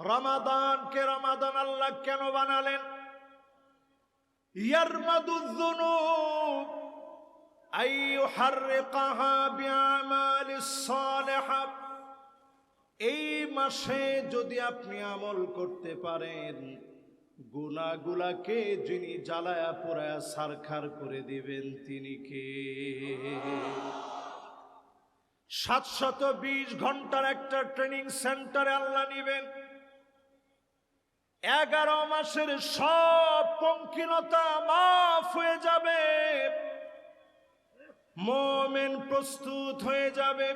রমাদানকে রমাদান আল্লাহ কেন বানালেন? ইয়ারমাদুয-যুনুব আইয়ুহাররিকাহা বিআমালিস সালিহা। এই মাসে যদি আপনি আমল করতে পারেন, গুনাহগুলাকে যিনি জ্বালায়া পোড়ায়া ছারখার করে দিবেন তিনি কে? 720 ঘন্টার একটা ট্রেনিং সেন্টারে আল্লাহ নিবেন। 11 মাসের সব পঙ্কিলতা মাফ হয়ে যাবে, মুমিন প্রস্তুত হয়ে যাবে।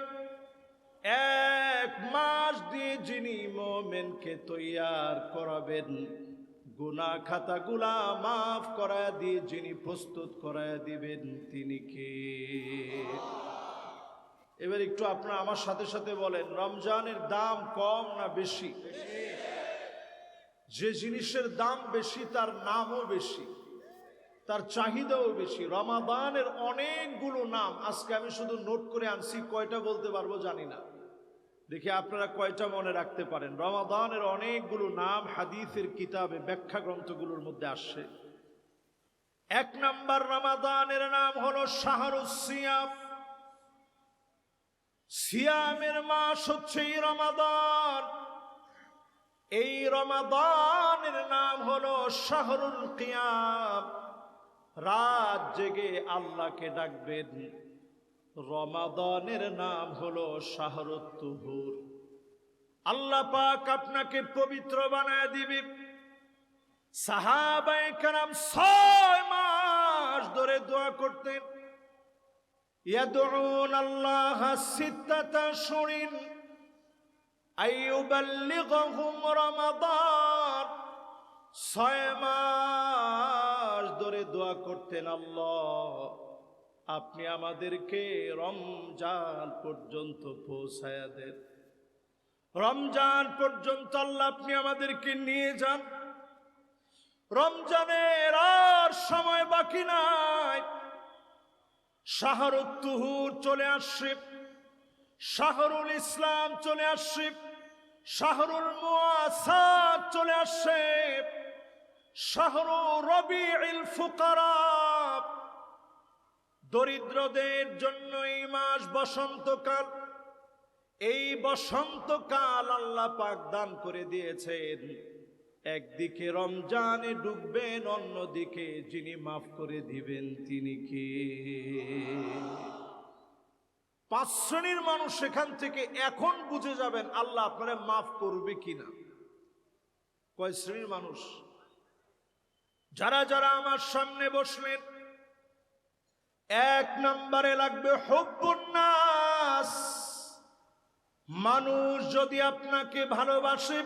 1 মাস দিয়ে যিনি মুমিনকে তৈয়ার করাবেন, গুনাহ খাতাগুলা মাফ করায় দিয়ে যিনি প্রস্তুত করায় দিবেন তিনি কে? এবার একটু আপনারা আমার সাথে সাথে বলেন, রমজানের দাম কম না বেশি? যে জিনিসের দাম বেশি তার নামও বেশি, তার চাহিদাও বেশি। রমাদানের অনেকগুলো নাম আজকে আমি শুধু নোট করে আনছি, কয়টা বলতে পারবো জানি না, দেখি আপনারা কয়টা মনে রাখতে পারেন। রমাদানের অনেকগুলো নাম হাদিসের কিতাবে ব্যাখ্যা গ্রন্থগুলোর মধ্যে আসছে। 1 নাম্বার রমাদানের নাম হলো শাহরুস সিয়াম। সিয়ামের মাস হচ্ছে এই রমাদান। এই রমাদানের নাম হলো শাহরুল কিয়াম। রাত জেগে আল্লাহকে ডাকবেন। রমাদানের নাম হলো শাহরুত তুহুর। আল্লাহ পাক আপনাকে পবিত্র বানায় দিবে। সাহাবায়ে কেরাম 6 মাস ধরে দোয়া করতেন। ইয়াদউন আল্লাহ সিত্তাতা শুরিন আইয়ুবাল্লিগহুম রমাদান। 6 মাস ধরে দোয়া করতেন, আল্লাহ আপনি আমাদেরকে রমজান পর্যন্ত পৌঁছায়া দেন। রমজান পর্যন্ত আল্লাহ আপনি আমাদেরকে নিয়ে যান। রমজানের আর সময় বাকি নাই। শাহরুত তুহুর চলে আসছে, শাহরুল ইসলাম চলে আসছে, শাহরুল মুআসাত চলে আসছে, শাহরু রবিউল ফুকারা। দরিদ্রদের জন্য এই মাস বসন্তকাল। এই বসন্তকাল আল্লাহ পাক দান করে দিয়েছেন। একদিকে রমজানে ডুববেন, অন্যদিকে যিনি মাফ করে দিবেন তিনি কে? 5 শ্রেণীর মানুষ সেখান থেকে এখন বুঝে যাবেন আল্লাহ আপনারা মাফ করবে কিনা। কয় শ্রেণীর মানুষ? যারা যারা আমার সামনে বসলেন, 1 নম্বরে লাগবে হুব্বুন নাস। মানুষ যদি আপনাকে ভালোবাসে,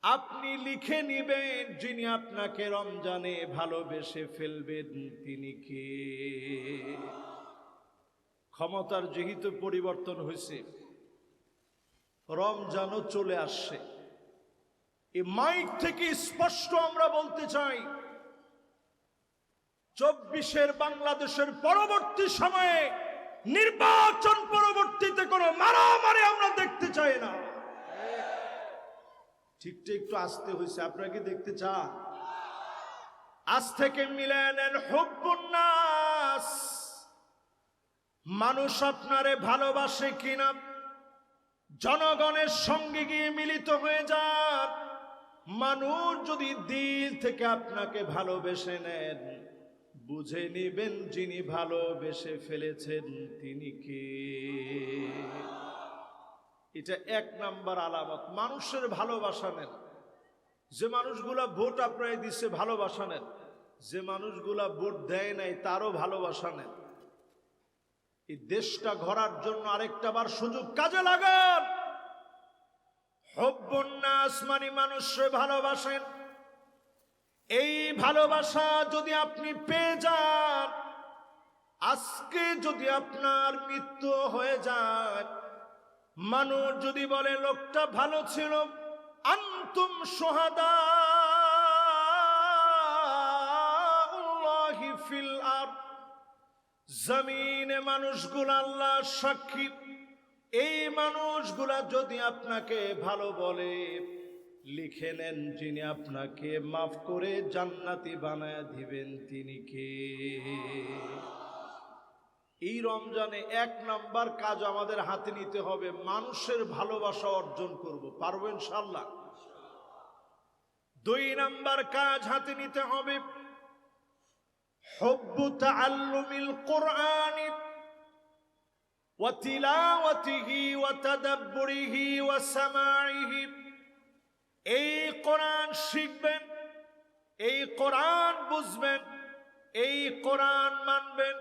আপনি লিখে নিবেন যিনি আপনাকে রমজানে ভালোবেসে ফেলবেন তিনি কে? ক্ষমতার যেহেতু পরিবর্তন হয়েছে, রমজানও চলে আসছে, এই মাইক থেকে স্পষ্ট আমরা বলতে চাই, 24-এর বাংলাদেশের পরবর্তী সময়ে নির্বাচন পরবর্তীতে কোনো মারামারি আমরা দেখতে চাই না। ঠিকটা একটু আসতে হয়েছে, আপনারা কি দেখতে চান? আজ থেকে মিলে নেন হুব্বুন নাস। মানুষ আপনারে ভালোবাসে কিনা, জনগণের সঙ্গে গিয়ে মিলিত হয়ে যান। মানুষ যদি দিল থেকে আপনাকে ভালোবেসে নেন, বুঝে নিবেন যিনি ভালোবেসে ফেলেছেন তিনি কে? এটা 1 নাম্বার আলামত। মানুষের ভালোবাসা নেন। যে মানুষগুলা ভোট আপনারা দিচ্ছে ভালোবাসা নেন, যে মানুষগুলা ভোট দেয় নাই তারও ভালোবাসা নেন। এই দেশটা গড়ার জন্য আরেকটা বার সুযোগ কাজে লাগান। হুব্বুন নাস মানে মানুষকে ভালোবাসেন। এই ভালোবাসা যদি আপনি পেয়ে যান, আজকে যদি আপনার মৃত্যু হয়ে যায়, মানুষ যদি বলে লোকটা ভালো ছিল, আনতুম শুহাদা আল্লাহি ফিল আরদ। জমিনে মানুষগুলো আল্লাহর সাক্ষী। এই মানুষগুলা যদি আপনাকে ভালো বলে, লিখে নেন যিনি আপনাকে মাফ করে জান্নাতি বানায় দিবেন তিনি কে? এই রমজানে 1 নাম্বার কাজ আমাদের হাতে নিতে হবে, মানুষের ভালোবাসা অর্জন করব। পারবো ইনশাআল্লাহ? 2 নাম্বার কাজ হাতে নিতে হবে, হুব্বু তাআল্লুমিল কুরআনি ওয়া তিলাওয়াতিহি ওয়া তাদাব্বুরিহি ওয়া সামাইহি। এই কোরআন শিখবেন, এই কোরআন বুঝবেন, এই কোরআন মানবেন,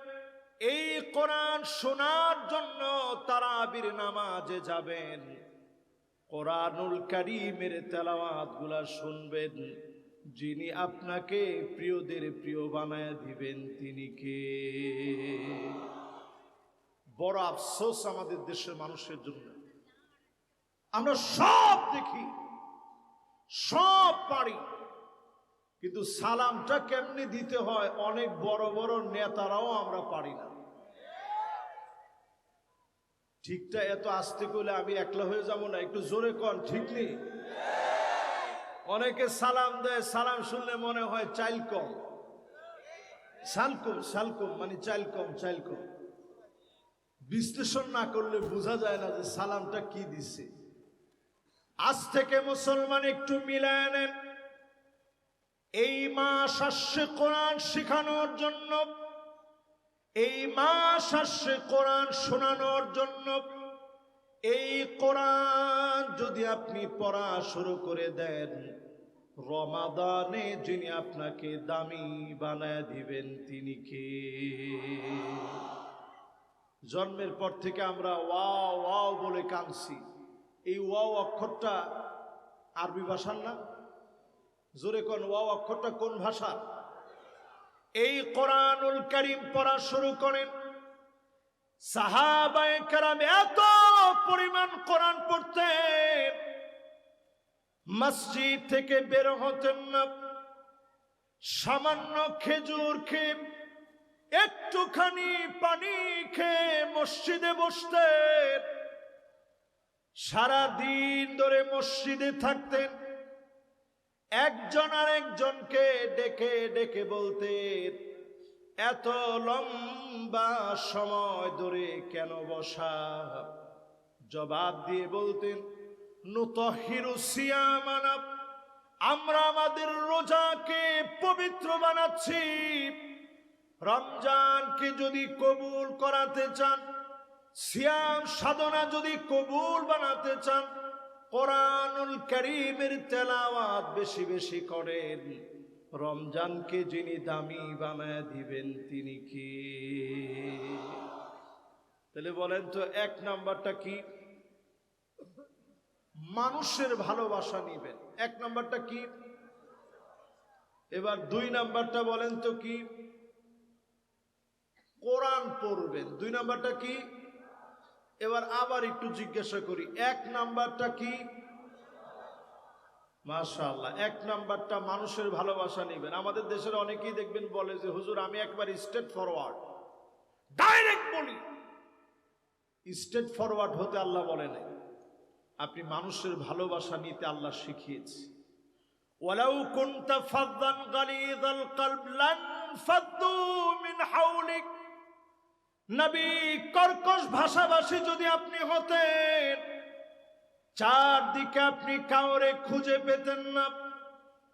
এই কোরআন শোনার জন্য তারাবির নামাজে যাবেন, কোরআনুল কারীমের তেলাওয়াত গুলা শুনবেন। যিনি আপনাকে প্রিয়দের প্রিয় বানায় দিবেন তিনি কে? বড় আফসোস আমাদের দেশের মানুষের জন্য, আমরা সব দেখি, সব পারি, কিন্তু সালামটা কেমনি দিতে হয় অনেক বড় বড় নেতারাও আমরা পারি না। ঠিকটা এত আস্তে করলে আমি একলা হয়ে যাব না, একটু জোরে কন, ঠিক নেই? অনেকে সালাম দেয়, সালাম শুনলে মনে হয় চাইল কম, সালকম সালকম মানে চাইল কম, চাইল কম। বিশ্লেষণ না করলে বোঝা যায় না যে সালামটা কি দিছে। আজ থেকে মুসলমান একটু মিলায় নেন, এই মাস আসছে কোরআন শেখানোর জন্য, এই মাস আসছে কোরআন শোনানোর জন্য। এই কোরআন যদি আপনি পড়া শুরু করে দেন, রমাদানে যিনি আপনাকে দামি বানায় দিবেন তিনি কে? জন্মের পর থেকে আমরা ওয়াও ওয়াও বলে কাঁদছি। এই ওয়াও অক্ষরটা আরবি ভাষার না? জোরে কোন, ওয়াও অক্ষরটা কোন ভাষা? এই কোরআনুল কারীম পড়া শুরু করেন, সাহাবায়ে কেরাম এত পরিমাণ কোরআন পড়তেন, মসজিদ থেকে বের হতেন না, সামান্য খেজুর খেয়ে একটুখানি পানি খেয়ে মসজিদে বসতেন, সারা দিন ধরে মসজিদে থাকতেন, একজন আর একজনকে ডেকে ডেকে বলতেন, এত লম্বা সময় ধরে কেন বসা? জবাব দিয়ে বলতেন, নুতাহিরু সিয়ামানা, আমরা আমাদের রোজাকে পবিত্র বানাচ্ছি। রমজানকে যদি কবুল করাতে চান, সিয়াম সাধনা যদি কবুল বানাতে চান, কোরআনুল কারীমের তেলাওয়াত বেশি বেশি করেন। রমজানকে যিনি দামি বানায় দিবেন তিনি কি? তাহলে বলেন তো 1 নাম্বারটা কি? মানুষের ভালোবাসা নিবেন, 1 নাম্বারটা কি? এবার 2 নাম্বারটা বলেন তো কি? কোরআন পড়বেন। 2 নাম্বারটা কি? এবার আবার একটু জিজ্ঞাসা করি, 1 নাম্বারটা কি? মাশাআল্লাহ, 1 নাম্বারটা মানুষের ভালোবাসা নিবেন। আমাদের দেশের অনেকেই দেখবেন বলে যে হুজুর আমি একবার স্ট্রেট ফরওয়ার্ড, ডাইরেক্ট বলি। স্ট্রেট ফরওয়ার্ড হতে আল্লাহ বলে নাই, আপনি মানুষের ভালোবাসা নিতে আল্লাহ শিখিয়েছে। ওয়ালাউ কুনতা ফাযযান গালিযাল কলব লান ফাদ্দু মিন হাওলিক। নবী কর্কশ ভাষাভাষী যদি আপনি হতেন, চারদিকে আপনি কাউরে খুঁজে পেতেন না।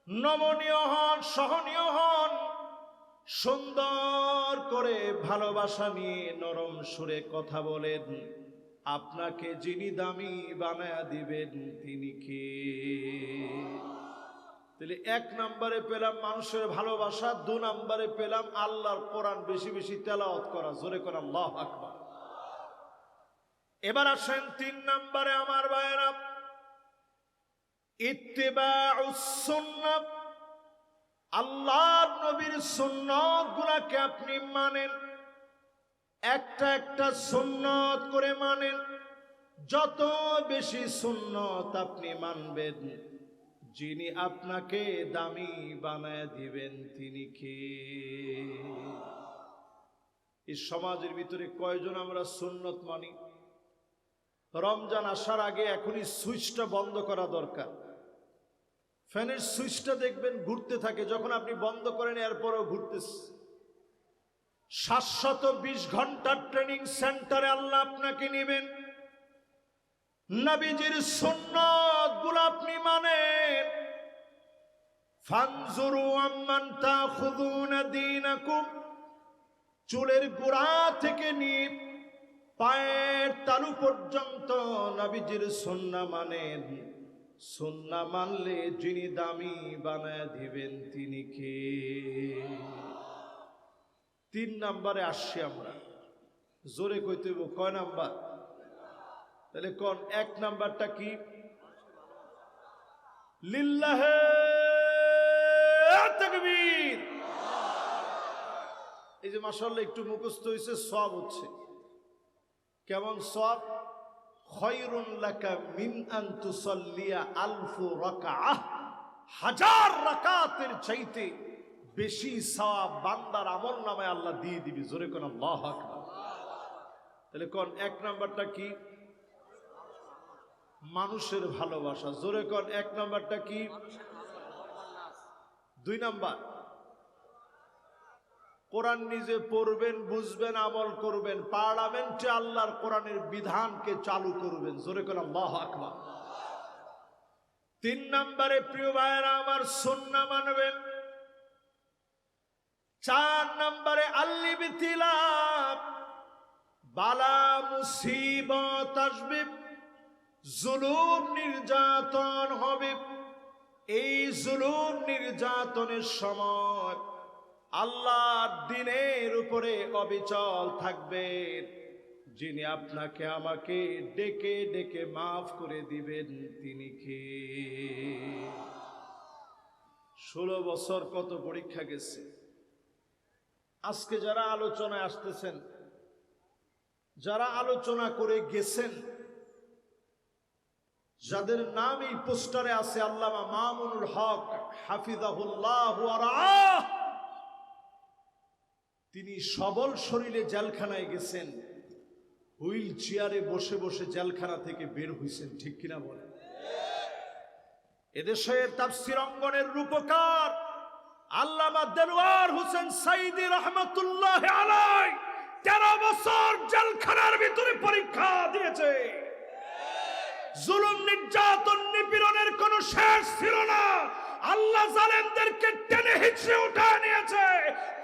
নমনীয় হন, সহনীয় হন, সুন্দর করে ভালোবাসা নিয়ে নরম সুরে কথা বলেন। আপনাকে যিনি দামি বানায়া দিবেন তিনি কে? তাহলে 1 নম্বরে পেলাম মানুষের ভালোবাসা, 2 নম্বরে পেলাম আল্লাহর কোরআন বেশি বেশি তেলাওয়াত করা। জোরে করে আল্লাহু আকবার। এবার আসেন 3 নম্বরে আমার ভাইয়েরা, ইত্তিবাউস সুন্নাহ। আল্লাহর নবীর সুন্নাত গুলাকে আপনি মানেন, একটা একটা সুন্নাত করে মানেন। যত বেশি সুন্নাত আপনি মানবেন, যিনি আপনাকে দামি বানায় দিবেন তিনি কে? এই সমাজের ভিতরে কয়জন আমরা সুন্নত মানি? রমজান আসার আগে এখনই সুইচটা বন্ধ করা দরকার। ফ্যানের সুইচটা দেখবেন ঘুরতে থাকে, যখন আপনি বন্ধ করেন এরপরও ঘুরতেছে। 720 ঘন্টার ট্রেনিং সেন্টারে আল্লাহ আপনাকে নেবেন। নবীজির সুন্নাত গুলো আপনি মানেন। ফানজুরু আম্মান তাখুযুনা দীনাকুম, চুলের গোড়া থেকে নিয়ে পায়ের তালু পর্যন্ত নবীজির সুন্নাহ মানেন। সুন্নাহ মানলে যিনি দামি বানায় দিবেন তিনি কে? 3 নম্বরে আসছি আমরা। জোরে কইতে হইব, কয় নাম্বার? তাহলে কোন 1 নাম্বারটা কি? লিল্লাহে তাকবীর। এই যে মাশাআল্লাহ একটু মুখস্থ হইছে, সওয়াব হচ্ছে। কেমন সওয়াব? খায়রুন লাকা মিন আন তুসাল্লিয়া আলফু রাকাআহ, 1000 রাকাতের চাইতে বেশি সওয়াব বান্দার আমলনামায় আল্লাহ দিয়ে দিবে। জোরে কোন আল্লাহু আকবার। তাহলে কোন 1 নাম্বারটা কি? মানুষের ভালোবাসা। জোরে কোন 1 নাম্বারটা কি? 2 নাম্বার কোরআন নিজে পড়বেন, বুঝবেন, আমল করবেন, পার্লামেন্টে আল্লাহর কোরআনের বিধানকে চালু করবেন। জোরে কোন আল্লাহু আকবার। 3 নম্বরে প্রিয় ভাইরা আমার সুন্নাহ মানবেন। 4 নম্বরে আল্লিবতিলা, বালা মুসিবত আসবে, জুলুম নির্যাতন হবে। এই জুলুম নির্যাতনের সময় আল্লাহর দ্বীনের উপরে অবিচল থাকবেন। যিনি আপনাকে আমাকে ডেকে ডেকে মাফ করে দিবেন তিনি কে? 16 বছর কত পরীক্ষা গেছে। আজকে যারা আলোচনায় আসতেছেন, যারা আলোচনা করে গেছেন, যাদের নাম এই পোস্টারে আছে, আল্লামা মামুনুল হক হাফিজাহুল্লাহ ওয়া রাআহ, তিনি সবল শরীরে জেলখানায় গেছেন, হুইল চেয়ারে বসে বসে জেলখানা থেকে বের হইছেন। ঠিক কিনা বলেন? এদেশের তাফসীর অঙ্গনের রূপকার আল্লামা দেলোয়ার হোসেন সাইদী রাহমাতুল্লাহ আলাইহি 13 বছর জেলখানার ভিতরে পরীক্ষা দিয়েছে। জুলুম নির্যাতন নিপীড়নের কোনো শেষ ছিল না। আল্লাহ জালেমদেরকে টেনে হিঁচড়ে উঠায় নিয়েছে।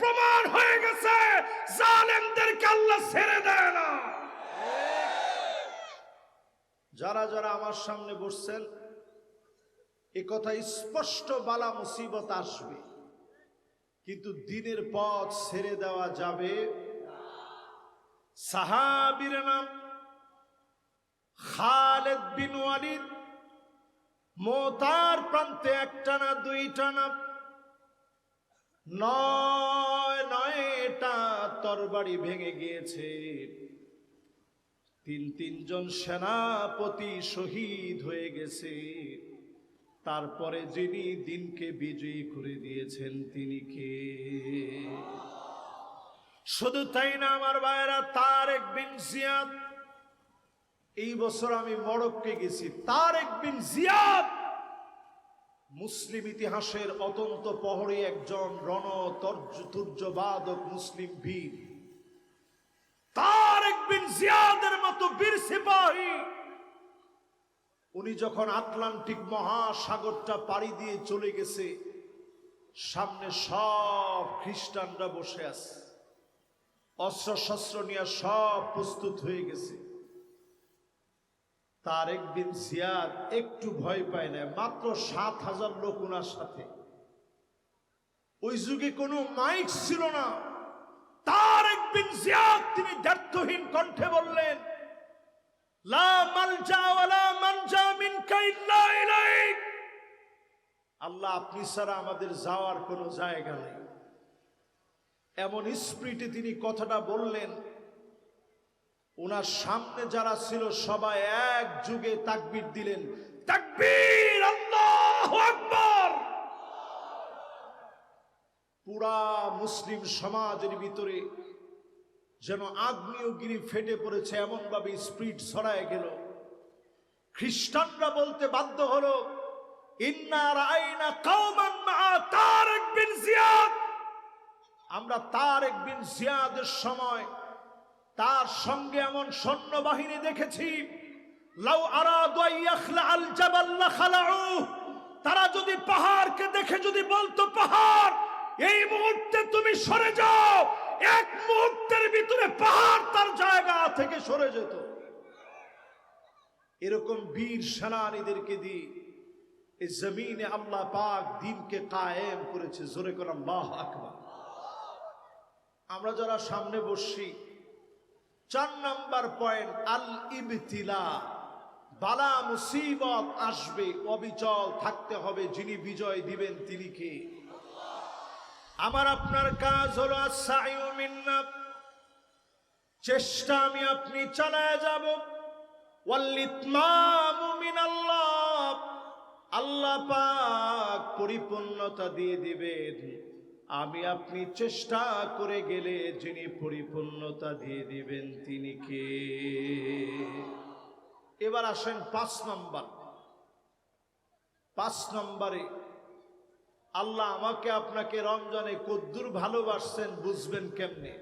প্রমাণ হয়ে গেছে জালেমদেরকে আল্লাহ ছেড়ে দেয় না। যারা যারা আমার সামনে বসছেন, এ কথা স্পষ্ট, বালা মুসিবত আসবে, কিন্তু দ্বীনের পথ ছেড়ে দেওয়া যাবে। সাহাবীর নাম খালিদ বিন ওয়ালিদ, মোতার প্রান্তে 1টা না 2টা না 9টা তরবারি ভেঙে গিয়েছে। 3 জন সেনাপতি শহীদ হয়ে গেছে। তারপরে যিনি দিনকে বিজয়ী করে দিয়েছেন তিনি কে? শুধু তাই না আমার ভাইরা, তারেক বিন জিয়াদ। এই বছর আমি মরক্কোয় গেছি। তারেক বিন জিয়াদ মুসলিম ইতিহাসের অত্যন্ত প্রহরী একজন রণতুর্যবাদক মুসলিম বীর। তারেক বিন জিয়াদের মতো বীর সিপাহী, উনি যখন আটলান্টিক মহাসাগরটা পাড়ি দিয়ে চলে গেছে, সামনে সব খ্রিস্টানরা বসে আছে, অস্ত্র শস্ত্র নিয়ে সব প্রস্তুত হয়ে গেছে। তারেক বিন জিয়াদ একটু ভয় পায় না। মাত্র 7,000 লোক ওনার সাথে। ওই যুগে কোনো মাইক ছিল না। তারেক বিন জিয়াদ তিনি দ্ব্যর্থহীন কণ্ঠে বললেন, লা মালজা ওয়ালা মানজা মিনকা ইল্লা ইলাইক। আল্লাহ, আপনি ছাড়া আমাদের যাওয়ার কোনো জায়গা নেই। এমন স্পিরিটে তিনি কথাটা বললেন, ওনার সামনে যারা ছিল সবাই এক যুগে তাকবীর দিলেন। তাকবীর, আল্লাহু আকবার। পুরা মুসলিম সমাজের ভিতরে যেন আগ্নেয়গিরি ফেটে পড়েছে, এমন ভাবে স্পিরিট ছড়ায় গেল। খ্রিস্টানরা বলতে বাধ্য হলো, ইন্না রাআইনা কওমান মা তারিক বিন জিয়াদ, আমরা তারিক বিন জিয়াদের সময় তার সঙ্গে এমন সৈন্যবাহিনী দেখেছি, লাউ আরাদু আইয়াখলা আল জাবাল লাখালাউ, তারা যদি পাহাড়কে দেখে যদি বলতো পাহাড় এই মুহূর্তে তুমি সরে যাও, এক মুহূর্তের ভিতরে পাহাড় তার জায়গা থেকে সরে যেত। এরকম বীর সেনানীদেরকে দিয়ে এই জমিনে আল্লাহ পাক দ্বীনকে কায়েম করেছে। জোরে করে আল্লাহু আকবার। আমরা যারা সামনে বসছি, 4 নাম্বার পয়েন্ট, আল ইবতিলা, বালা মুসিবত আসবে, অবিচল থাকতে হবে। যিনি বিজয় দিবেন তিনি কে? আমার আপনার কাজ হলো আস-সাইয়ু মিন্না, চেষ্টা আমি আপনি চালায় যাব। ওয়াল ইতমামু মিনাল্লাহ, আল্লাহ পাক পরিপূর্ণতা দিয়ে দিবেন। আমি আপনি চেষ্টা করে গেলে যিনি পরিপূর্ণতা দিয়ে দিবেন তিনি কে? এবার আসেন 5 নাম্বার। 5 নম্বরে আল্লাহ আমাকে আপনাকে রমজানে কদ্দুর ভালোবাসছেন বুঝবেন কেমনে?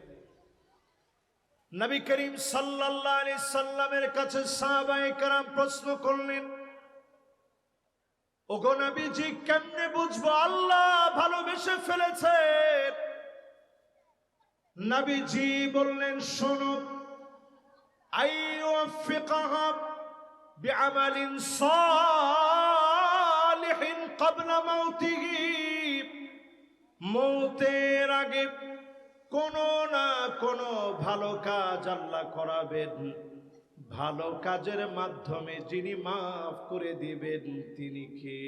নবী করিম সাল্লাল্লাহু আলাইহি সাল্লামের কাছে সাহাবায়ে কেরাম প্রশ্ন করলেন, ওগো নবীজি কেমনে বুঝবো আল্লাহ ভালোবেসে ফেলেছেন? নবীজি বললেন, শোনো, আইয়ুফিকাহা বিআমালিন সালিহিন ক্বাবলা মাউতিহি, মৌতের আগে কোনো না কোনো ভালো কাজ আল্লাহ করাবেন। ভালো কাজের মাধ্যমে যিনি মাফ করে দিবেন তিনি কে?